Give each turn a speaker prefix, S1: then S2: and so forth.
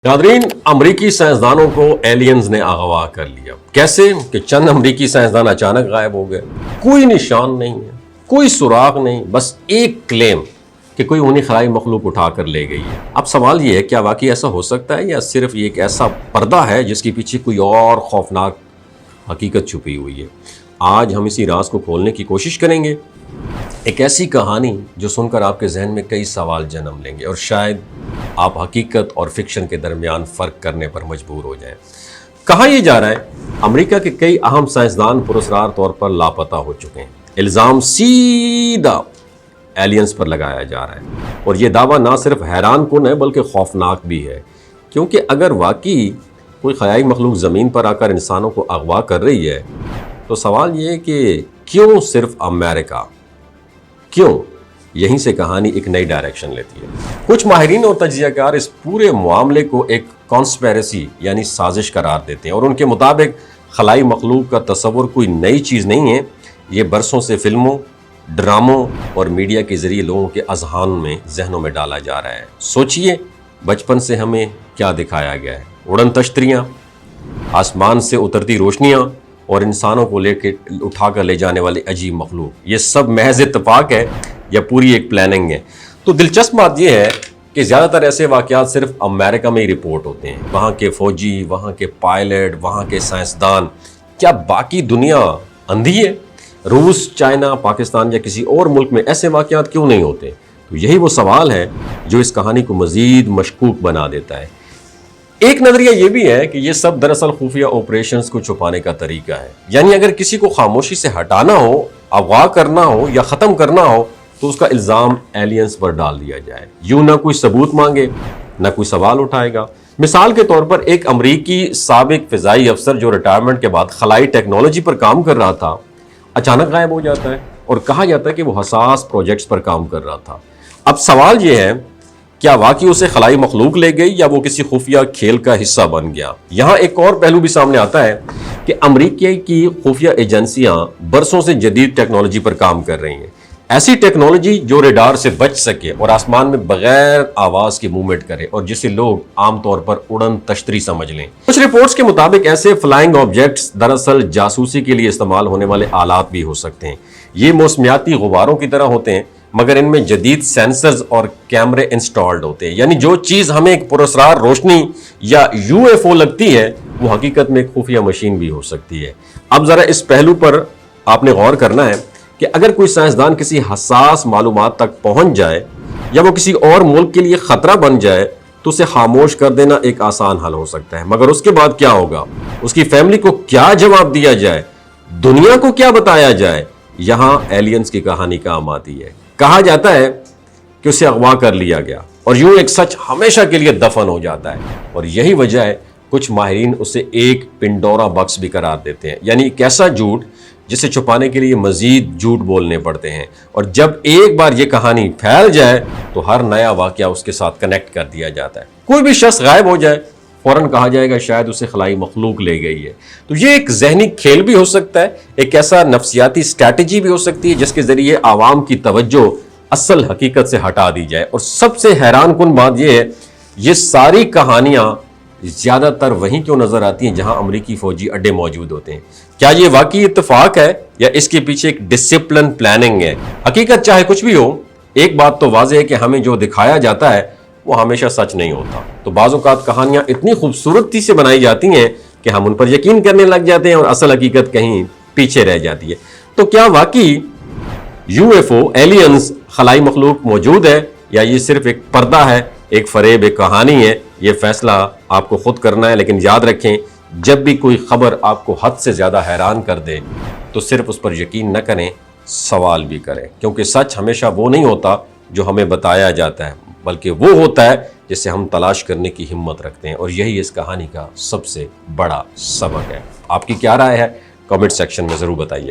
S1: Nadreen, अमरीकी साइंसदानों को aliens ने अगवा कर लिया। कैसे कि चंद अमरीकी साइंसदान अचानक गायब हो गए, कोई निशान नहीं है, कोई सुराग नहीं, बस एक क्लेम कि कोई उन्हें खलाई मखलूक उठा कर ले गई है। अब सवाल ये है, क्या वाकई ऐसा हो सकता है या सिर्फ ये एक ऐसा पर्दा है जिसके पीछे कोई और खौफनाक हकीकत छुपी हुई है। आज हम इसी राज को खोलने की कोशिश करेंगे। एक ऐसी कहानी जो सुनकर आपके जहन में कई सवाल जन्म लेंगे और शायद आप हकीकत और फिक्शन के दरमियान फ़र्क करने पर मजबूर हो जाएं। कहा यह जा रहा है, अमेरिका के कई अहम साइंसदान पुरस्कार तौर पर लापता हो चुके हैं। इल्ज़ाम सीधा एलियंस पर लगाया जा रहा है और यह दावा ना सिर्फ हैरान कुन है बल्कि खौफनाक भी है, क्योंकि अगर वाकई कोई ख़याली मखलूक ज़मीन पर आकर इंसानों को अगवा कर रही है तो सवाल ये है कि क्यों सिर्फ अमेरिका, क्यों? यहीं से कहानी एक नई डायरेक्शन लेती है। कुछ माहिरीन और तज्ज़ियाकार इस पूरे मामले को एक कॉन्स्पिरेसी यानी साजिश करार देते हैं और उनके मुताबिक खलाई मखलूक का तस्वुर कोई नई चीज़ नहीं है। ये बरसों से फिल्मों, ड्रामों और मीडिया के ज़रिए लोगों के अजहान में, जहनों में डाला जा रहा है। सोचिए, बचपन से हमें क्या दिखाया गया है? उड़न तश्तरियाँ, आसमान से उतरती रोशनियाँ और इंसानों को लेके उठाकर ले जाने वाले अजीब मखलूक। ये सब महज इत्तेफाक है या पूरी एक प्लानिंग है? तो दिलचस्प बात यह है कि ज़्यादातर ऐसे वाक़यात सिर्फ अमेरिका में ही रिपोर्ट होते हैं। वहाँ के फ़ौजी, वहाँ के पायलट, वहाँ के साइंसदान, क्या बाकी दुनिया अंधी है? रूस, चाइना, पाकिस्तान या किसी और मुल्क में ऐसे वाक़यात क्यों नहीं होते? तो यही वो सवाल है जो इस कहानी को मज़ीद मशकूक बना देता है। एक नज़रिया ये भी है कि ये सब दरअसल खुफिया ऑपरेशंस को छुपाने का तरीका है। यानी अगर किसी को खामोशी से हटाना हो, अगवा करना हो या ख़त्म करना हो तो उसका इल्ज़ाम एलियंस पर डाल दिया जाए। यूँ ना कोई सबूत मांगे, ना कोई सवाल उठाएगा। मिसाल के तौर पर एक अमरीकी साबिक फ़िज़ाई अफसर जो रिटायरमेंट के बाद खलाई टेक्नोलॉजी पर काम कर रहा था, अचानक गायब हो जाता है और कहा जाता है कि वो हसास प्रोजेक्ट्स पर काम कर रहा था। अब सवाल ये है, क्या वाकई उसे खलाई मखलूक ले गई या वो किसी खुफिया खेल का हिस्सा बन गया? यहाँ एक और पहलू भी सामने आता है कि अमरीकी की खुफिया एजेंसियां बरसों से जदीद टेक्नोलॉजी पर काम कर रही हैं। ऐसी टेक्नोलॉजी जो रेडार से बच सके और आसमान में बगैर आवाज़ के मूवमेंट करे और जिसे लोग आमतौर पर उड़न तश्तरी समझ लें। कुछ रिपोर्ट्स के मुताबिक ऐसे फ्लाइंग ऑब्जेक्ट्स दरअसल जासूसी के लिए इस्तेमाल होने वाले आलात भी हो सकते हैं। ये मौसमियाती गुबारों की तरह होते हैं मगर इनमें जदीद सेंसर्स और कैमरे इंस्टॉल्ड होते हैं। यानी जो चीज़ हमें एक पुरस्कार रोशनी या यूएफओ लगती है वो हकीकत में एक खुफिया मशीन भी हो सकती है। अब ज़रा इस पहलू पर आपने गौर करना है कि अगर कोई साइंसदान किसी हसास मालूमात तक पहुंच जाए या वो किसी और मुल्क के लिए ख़तरा बन जाए तो उसे खामोश कर देना एक आसान हल हो सकता है, मगर उसके बाद क्या होगा? उसकी फैमिली को क्या जवाब दिया जाए? दुनिया को क्या बताया जाए? यहाँ एलियंस की कहानी काम आती है। कहा जाता है कि उसे अगवा कर लिया गया और यूं एक सच हमेशा के लिए दफन हो जाता है और यही वजह है कुछ माहिरीन उसे एक पिंडोरा बॉक्स भी करार देते हैं। यानी एक ऐसा झूठ जिसे छुपाने के लिए मजीद झूठ बोलने पड़ते हैं और जब एक बार ये कहानी फैल जाए तो हर नया वाकया उसके साथ कनेक्ट कर दिया जाता है। कोई भी शख्स गायब हो जाए फौरन कहा जाएगा शायद उसे खलाई मखलूक ले गई है। तो ये एक जहनी खेल भी हो सकता है, एक ऐसा नफ्सियाती स्ट्रैटेजी भी हो सकती है जिसके जरिए आवाम की तवज्जो असल हकीकत से हटा दी जाए। और सबसे हैरान कुन बात यह है, ये सारी कहानियां ज़्यादातर वहीं क्यों नज़र आती हैं जहां अमरीकी फ़ौजी अड्डे मौजूद होते हैं। क्या ये वाकई इत्तेफाक है या इसके पीछे एक डिसिप्लिन प्लानिंग है? हकीकत चाहे कुछ भी हो, एक बात तो वाज़ेह है कि हमें जो दिखाया जाता है वो हमेशा सच नहीं होता। तो बाज़ औक़ात कहानियाँ इतनी खूबसूरती से बनाई जाती हैं कि हम उन पर यकीन करने लग जाते हैं और असल हकीकत कहीं पीछे रह जाती है। तो क्या वाकई यूएफओ, एलियंस, खलाई मखलूक मौजूद है या ये सिर्फ एक पर्दा है, एक फरेब, एक कहानी है? ये फैसला आपको खुद करना है। लेकिन याद रखें, जब भी कोई खबर आपको हद से ज़्यादा हैरान कर दे तो सिर्फ उस पर यकीन न करें, सवाल भी करें, क्योंकि सच हमेशा वो नहीं होता जो हमें बताया जाता है, बल्कि वो होता है जिसे हम तलाश करने की हिम्मत रखते हैं। और यही इस कहानी का सबसे बड़ा सबक है। आपकी क्या राय है? कमेंट सेक्शन में ज़रूर बताइएगा।